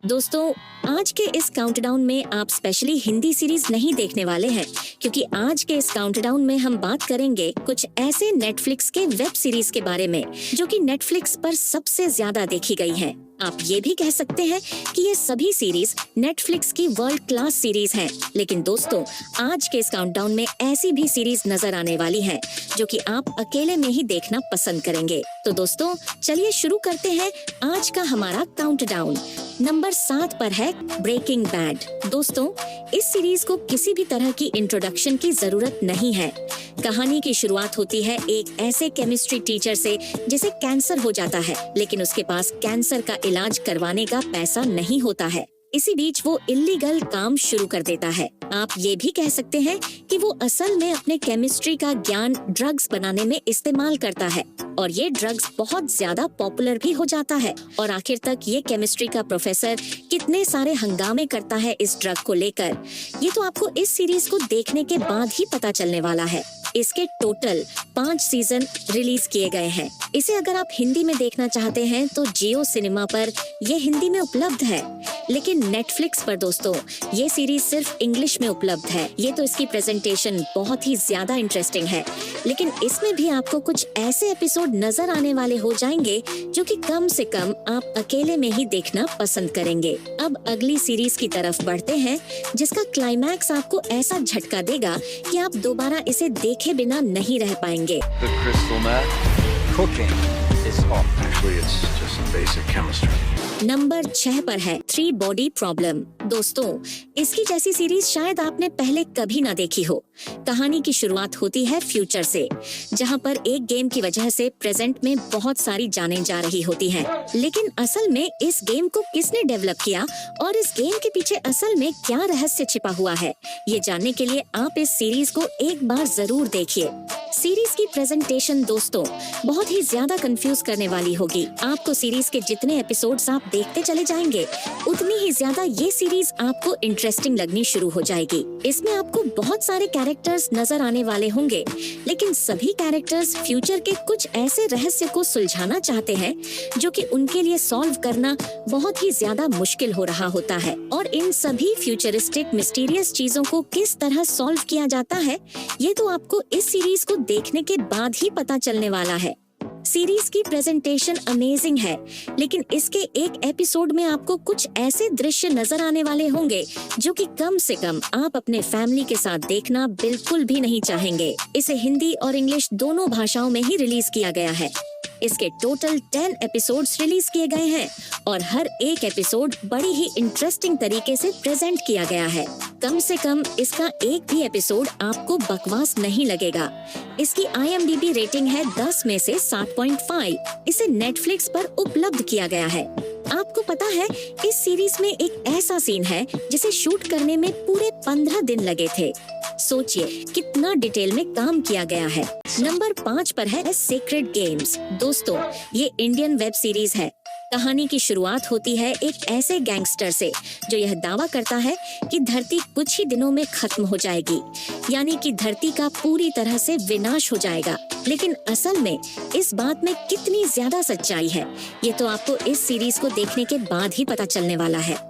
दोस्तों, आज के इस काउंटडाउन में आप स्पेशली हिंदी सीरीज नहीं देखने वाले हैं, क्योंकि आज के इस काउंटडाउन में हम बात करेंगे कुछ ऐसे नेटफ्लिक्स के वेब सीरीज के बारे में जो कि नेटफ्लिक्स पर सबसे ज्यादा देखी गई हैं। आप ये भी कह सकते हैं कि ये सभी सीरीज नेटफ्लिक्स की वर्ल्ड क्लास सीरीज हैं। लेकिन दोस्तों, आज के इस काउंटडाउन में ऐसी भी सीरीज नजर आने वाली हैं जो कि आप अकेले में ही देखना पसंद करेंगे। तो दोस्तों, चलिए शुरू करते हैं आज का हमारा काउंटडाउन। नंबर 7 पर है ब्रेकिंग बैड। दोस्तों, इस सीरीज को किसी भी तरह की इंट्रोडक्शन की जरूरत नहीं है। कहानी की शुरुआत होती है एक ऐसे केमिस्ट्री टीचर से जिसे कैंसर हो जाता है, लेकिन उसके पास कैंसर का इलाज करवाने का पैसा नहीं होता है। इसी बीच वो इल्लीगल काम शुरू कर देता है। आप ये भी कह सकते हैं कि वो असल में अपने केमिस्ट्री का ज्ञान ड्रग्स बनाने में इस्तेमाल करता है और ये ड्रग्स बहुत ज्यादा पॉपुलर भी हो जाता है। और आखिर तक ये केमिस्ट्री का प्रोफेसर कितने सारे हंगामे करता है इस ड्रग को लेकर, ये तो आपको इस सीरीज को देखने के बाद ही पता चलने वाला है। इसके टोटल 5 सीजन रिलीज किए गए हैं। इसे अगर आप हिंदी में देखना चाहते हैं तो जियो सिनेमा पर ये हिंदी में उपलब्ध है, लेकिन नेटफ्लिक्स पर दोस्तों ये सीरीज सिर्फ इंग्लिश में उपलब्ध है। ये तो इसकी प्रेजेंटेशन बहुत ही ज्यादा इंटरेस्टिंग है, लेकिन इसमें भी आपको कुछ ऐसे एपिसोड नजर आने वाले हो जाएंगे जो कि कम से कम आप अकेले में ही देखना पसंद करेंगे। अब अगली सीरीज की तरफ बढ़ते हैं, जिसका क्लाइमैक्स आपको ऐसा झटका देगा कि आप दोबारा इसे देखे बिना नहीं रह पाएंगे। The crystal meth cooking is off. Actually, it's just basic chemistry. Number 6 पर है 3 बॉडी प्रॉब्लम। दोस्तों, इसकी जैसी सीरीज शायद आपने पहले कभी ना देखी हो। कहानी की शुरुआत होती है फ्यूचर से, जहां पर एक गेम की वजह से प्रेजेंट में बहुत सारी जानें जा रही होती हैं। लेकिन असल में इस गेम को किसने डेवलप किया और इस गेम के पीछे असल में क्या रहस्य छिपा हुआ है, ये जानने के लिए आप इस सीरीज को एक बार जरूर देखिए। सीरीज की प्रेजेंटेशन दोस्तों बहुत ही ज्यादा कंफ्यूज करने वाली होगी। आपको सीरीज के जितने एपिसोड्स आप देखते चले जाएंगे, उतनी ही ज्यादा ये सीरीज आपको इंटरेस्टिंग लगनी शुरू हो जाएगी। इसमें आपको बहुत सारे कैरेक्टर्स नजर आने वाले होंगे, लेकिन सभी कैरेक्टर्स फ्यूचर के कुछ ऐसे रहस्य को सुलझाना चाहते हैं जो कि उनके लिए सॉल्व करना बहुत ही ज्यादा मुश्किल हो रहा होता है। और इन सभी फ्यूचरिस्टिक मिस्टीरियस चीजों को किस तरह सॉल्व किया जाता है, ये तो आपको इस सीरीज को देखने के बाद ही पता चलने वाला है। सीरीज की प्रेजेंटेशन अमेजिंग है, लेकिन इसके एक एपिसोड में आपको कुछ ऐसे दृश्य नजर आने वाले होंगे जो कि कम से कम आप अपने फैमिली के साथ देखना बिल्कुल भी नहीं चाहेंगे। इसे हिंदी और इंग्लिश दोनों भाषाओं में ही रिलीज किया गया है। इसके टोटल 10 एपिसोड्स रिलीज किए गए हैं और हर एक एपिसोड बड़ी ही इंटरेस्टिंग तरीके से प्रेजेंट किया गया है। कम से कम इसका एक भी एपिसोड आपको बकवास नहीं लगेगा। इसकी IMDb रेटिंग है 10 में से 7.5। इसे नेटफ्लिक्स पर उपलब्ध किया गया है। आपको पता है, इस सीरीज में एक ऐसा सीन है जिसे शूट करने में पूरे 15 दिन लगे थे। सोचिए कितना डिटेल में काम किया गया है। नंबर 5 पर है सेक्रेड गेम्स। दोस्तों, ये इंडियन वेब सीरीज है। कहानी की शुरुआत होती है एक ऐसे गैंगस्टर से जो यह दावा करता है कि धरती कुछ ही दिनों में खत्म हो जाएगी, यानी कि धरती का पूरी तरह से विनाश हो जाएगा। लेकिन असल में इस बात में कितनी ज्यादा सच्चाई है, ये तो आपको इस सीरीज को देखने के बाद ही पता चलने वाला है।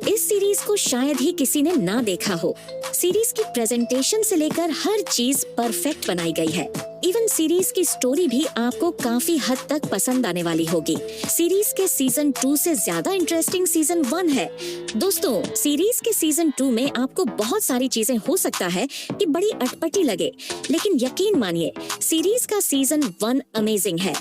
इस सीरीज को शायद ही किसी ने ना देखा हो। सीरीज की प्रेजेंटेशन से लेकर हर चीज परफेक्ट बनाई गई है। इवन सीरीज की स्टोरी भी आपको काफी हद तक पसंद आने वाली होगी। सीरीज के सीजन 2 से ज्यादा इंटरेस्टिंग सीजन 1 है। दोस्तों, सीरीज के सीजन 2 में आपको बहुत सारी चीजें हो सकता है कि बड़ी अटपटी लगे, लेकिन यकीन मानिए सीरीज का सीजन 1 अमेजिंग है।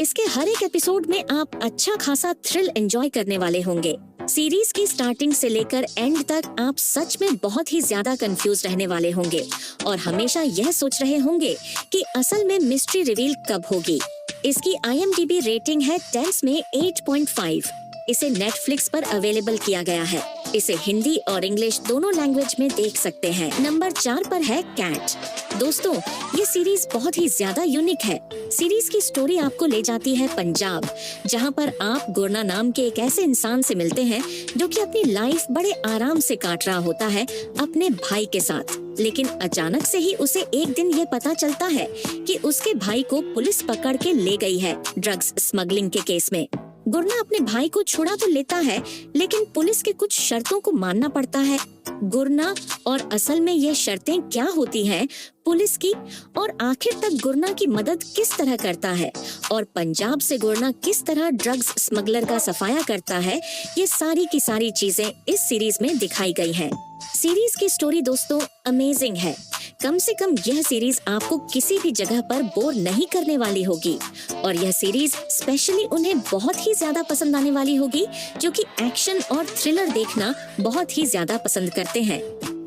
इसके हर एक एपिसोड में आप अच्छा खासा थ्रिल एंजॉय करने वाले होंगे। सीरीज की स्टार्टिंग से लेकर एंड तक आप सच में बहुत ही ज्यादा कंफ्यूज रहने वाले होंगे और हमेशा यह सोच रहे होंगे कि असल में मिस्ट्री रिवील कब होगी। इसकी IMDb रेटिंग है 10 में 8.5। इसे नेटफ्लिक्स पर अवेलेबल किया गया है। इसे हिंदी और इंग्लिश दोनों लैंग्वेज में देख सकते हैं। नंबर 4 पर है कैट। दोस्तों, ये सीरीज बहुत ही ज्यादा यूनिक है। सीरीज की स्टोरी आपको ले जाती है पंजाब, जहां पर आप गुरना नाम के एक ऐसे इंसान से मिलते हैं जो कि अपनी लाइफ बड़े आराम से काट रहा होता है अपने भाई के साथ। लेकिन अचानक से ही उसे एक दिन ये पता चलता है कि उसके भाई को पुलिस पकड़ के ले गई है ड्रग्स स्मगलिंग के केस में। गुरना अपने भाई को छुड़ा तो लेता है, लेकिन पुलिस के कुछ शर्तों को मानना पड़ता है। गुरना और असल में ये शर्तें क्या होती हैं पुलिस की, और आखिर तक गुरना की मदद किस तरह करता है, और पंजाब से गुरना किस तरह ड्रग्स स्मगलर का सफाया करता है, ये सारी की सारी चीजें इस सीरीज में दिखाई गई हैं। सीरीज की स्टोरी दोस्तों अमेजिंग है। कम से कम यह सीरीज आपको किसी भी जगह पर बोर नहीं करने वाली होगी, और यह सीरीज स्पेशली उन्हें बहुत ही ज्यादा पसंद आने वाली होगी जो कि एक्शन और थ्रिलर देखना बहुत ही ज्यादा पसंद करते हैं।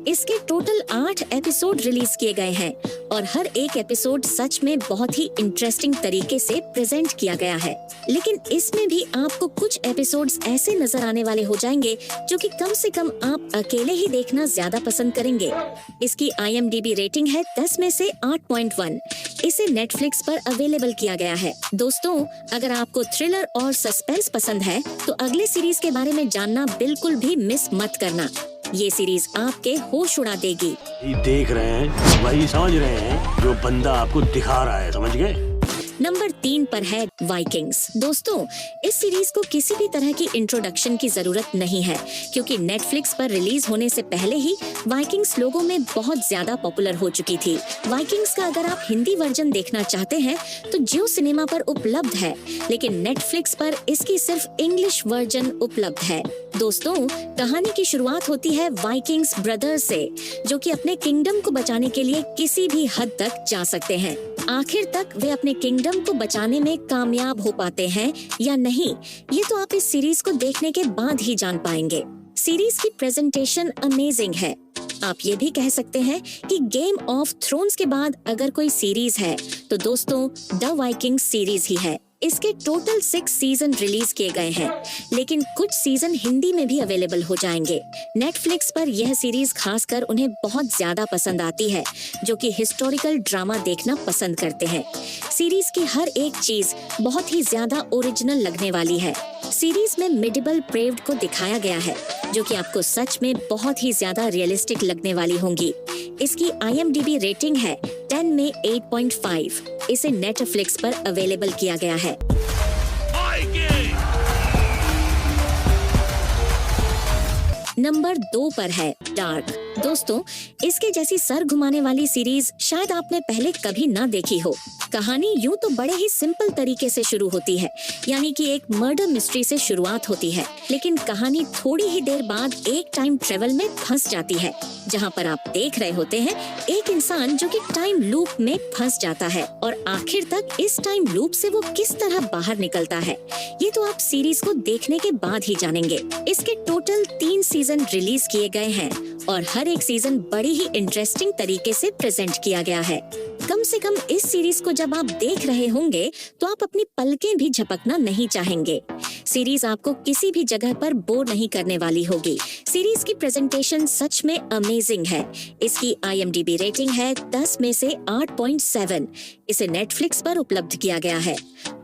इसके टोटल 8 एपिसोड रिलीज किए गए हैं और हर एक एपिसोड सच में बहुत ही इंटरेस्टिंग तरीके से प्रेजेंट किया गया है। लेकिन इसमें भी आपको कुछ एपिसोड्स ऐसे नजर आने वाले हो जाएंगे जो कि कम से कम आप अकेले ही देखना ज्यादा पसंद करेंगे। इसकी IMDb रेटिंग है 10 में से 8.1। इसे नेटफ्लिक्स पर अवेलेबल किया गया है। दोस्तों, अगर आपको थ्रिलर और सस्पेंस पसंद है तो अगले सीरीज के बारे में जानना बिल्कुल भी मिस मत करना। ये सीरीज आपके होश उड़ा देगी। देख रहे हैं, वही समझ रहे हैं जो बंदा आपको दिखा रहा है, समझ गए? नंबर 3 पर है वाइकिंग्स। दोस्तों, इस सीरीज को किसी भी तरह की इंट्रोडक्शन की जरूरत नहीं है, क्योंकि नेटफ्लिक्स पर रिलीज होने से पहले ही वाइकिंग्स लोगों में बहुत ज्यादा पॉपुलर हो चुकी थी। वाइकिंग्स का अगर आप हिंदी वर्जन देखना चाहते हैं तो जियो सिनेमा पर उपलब्ध है, लेकिन नेटफ्लिक्स पर इसकी सिर्फ इंग्लिश वर्जन उपलब्ध है। दोस्तों, कहानी की शुरुआत होती है वाइकिंग्स ब्रदर्स से, जो कि अपने किंगडम को बचाने के लिए किसी भी हद तक जा सकते हैं। आखिर तक वे अपने किंगडम को बचाने में कामयाब हो पाते हैं या नहीं, ये तो आप इस सीरीज को देखने के बाद ही जान पाएंगे। सीरीज की प्रेजेंटेशन अमेजिंग है। आप ये भी कह सकते हैं कि गेम ऑफ थ्रोन्स के बाद अगर कोई सीरीज है तो दोस्तों द वाइकिंग्स सीरीज ही है। इसके टोटल 6 सीजन रिलीज किए गए हैं, लेकिन कुछ सीजन हिंदी में भी अवेलेबल हो जाएंगे। नेटफ्लिक्स पर यह सीरीज खासकर उन्हें बहुत ज्यादा पसंद आती है जो कि हिस्टोरिकल ड्रामा देखना पसंद करते हैं। सीरीज की हर एक चीज बहुत ही ज्यादा ओरिजिनल लगने वाली है। सीरीज में मिडिबल प्रेव्ड को दिखाया गया है जो कि आपको सच में बहुत ही ज्यादा रियलिस्टिक लगने वाली होंगी। इसकी IMDb रेटिंग है 10 में 8.5। इसे नेटफ्लिक्स पर अवेलेबल किया गया है। नंबर 2 पर है डार्क। दोस्तों, इसके जैसी सर घुमाने वाली सीरीज शायद आपने पहले कभी ना देखी हो। कहानी यूं तो बड़े ही सिंपल तरीके से शुरू होती है, यानी कि एक मर्डर मिस्ट्री से शुरुआत होती है, लेकिन कहानी थोड़ी ही देर बाद एक टाइम ट्रेवल में फंस जाती है, जहां पर आप देख रहे होते हैं एक इंसान जो कि टाइम लूप में फंस जाता है और आखिर तक इस टाइम लूप से वो किस तरह बाहर निकलता है, ये तो आप सीरीज को देखने के बाद ही जानेंगे। इसके टोटल 3 सीजन रिलीज किए गए हैं और हर एक सीजन बड़ी ही इंटरेस्टिंग तरीके से प्रेजेंट किया गया है। कम से कम इस सीरीज को जब आप देख रहे होंगे तो आप अपनी पलकें भी झपकना नहीं चाहेंगे। सीरीज आपको किसी भी जगह पर बोर नहीं करने वाली होगी। सीरीज की प्रेजेंटेशन सच में अमेजिंग है। इसकी IMDb रेटिंग है 10 में से 8.7। इसे नेटफ्लिक्स पर उपलब्ध किया गया है।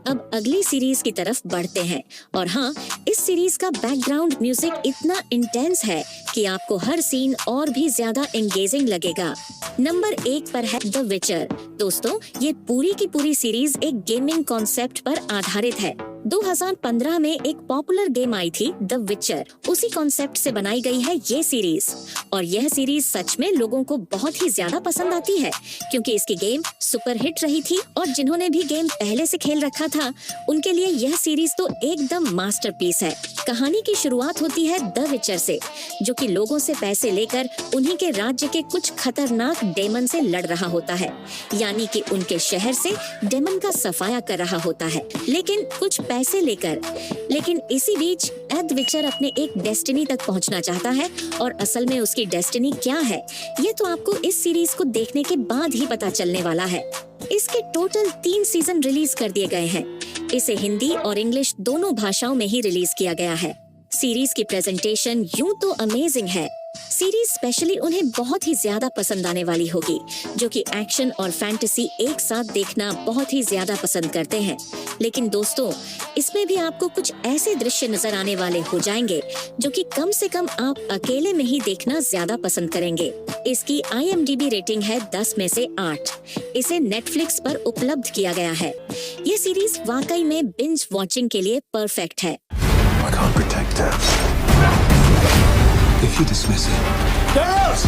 अब अगली सीरीज की तरफ बढ़ते हैं, और हाँ, इस सीरीज का बैकग्राउंड म्यूजिक इतना इंटेंस है कि आपको हर सीन और भी ज्यादा एंगेजिंग लगेगा। नंबर 1 पर है द विचर। दोस्तों, ये पूरी की पूरी सीरीज एक गेमिंग कॉन्सेप्ट पर आधारित है। 2015 में एक पॉपुलर गेम आई थी द विचर, उसी कॉन्सेप्ट से बनाई गई है ये सीरीज, और यह सीरीज सच में लोगों को बहुत ही ज्यादा पसंद आती है क्योंकि इसकी गेम सुपर हिट रही थी, और जिन्होंने भी गेम पहले से खेल रखा था उनके लिए यह सीरीज तो एकदम मास्टरपीस है। कहानी की शुरुआत होती है द विचर से, जो कि लोगों से पैसे लेकर उन्हीं के राज्य के कुछ खतरनाक डेमन से लड़ रहा होता है, यानी कि उनके शहर से डेमन का सफाया कर रहा होता है, लेकिन कुछ पैसे लेकर। लेकिन इसी बीच द विचर अपने एक डेस्टिनी तक पहुंचना चाहता है, और असल में उसकी डेस्टिनी क्या है ये तो आपको इस सीरीज को देखने के बाद ही पता चलने वाला है। इसके टोटल 3 सीजन रिलीज कर दिए गए हैं। इसे हिंदी और इंग्लिश दोनों भाषाओं में ही रिलीज किया गया है। सीरीज की प्रेजेंटेशन यूं तो अमेजिंग है। सीरीज स्पेशली उन्हें बहुत ही ज्यादा पसंद आने वाली होगी, जो कि एक्शन और फैंटेसी एक साथ देखना बहुत ही ज्यादा पसंद करते हैं। लेकिन दोस्तों, इसमें भी आपको कुछ ऐसे दृश्य नजर आने वाले हो जाएंगे जो कि कम से कम आप अकेले में ही देखना ज्यादा पसंद करेंगे। इसकी IMDb रेटिंग है 10 में से 8। इसे नेटफ्लिक्स पर उपलब्ध किया गया है। ये सीरीज वाकई में बिंज वॉचिंग के लिए परफेक्ट है। I can't protect her. If you dismiss it, Girls!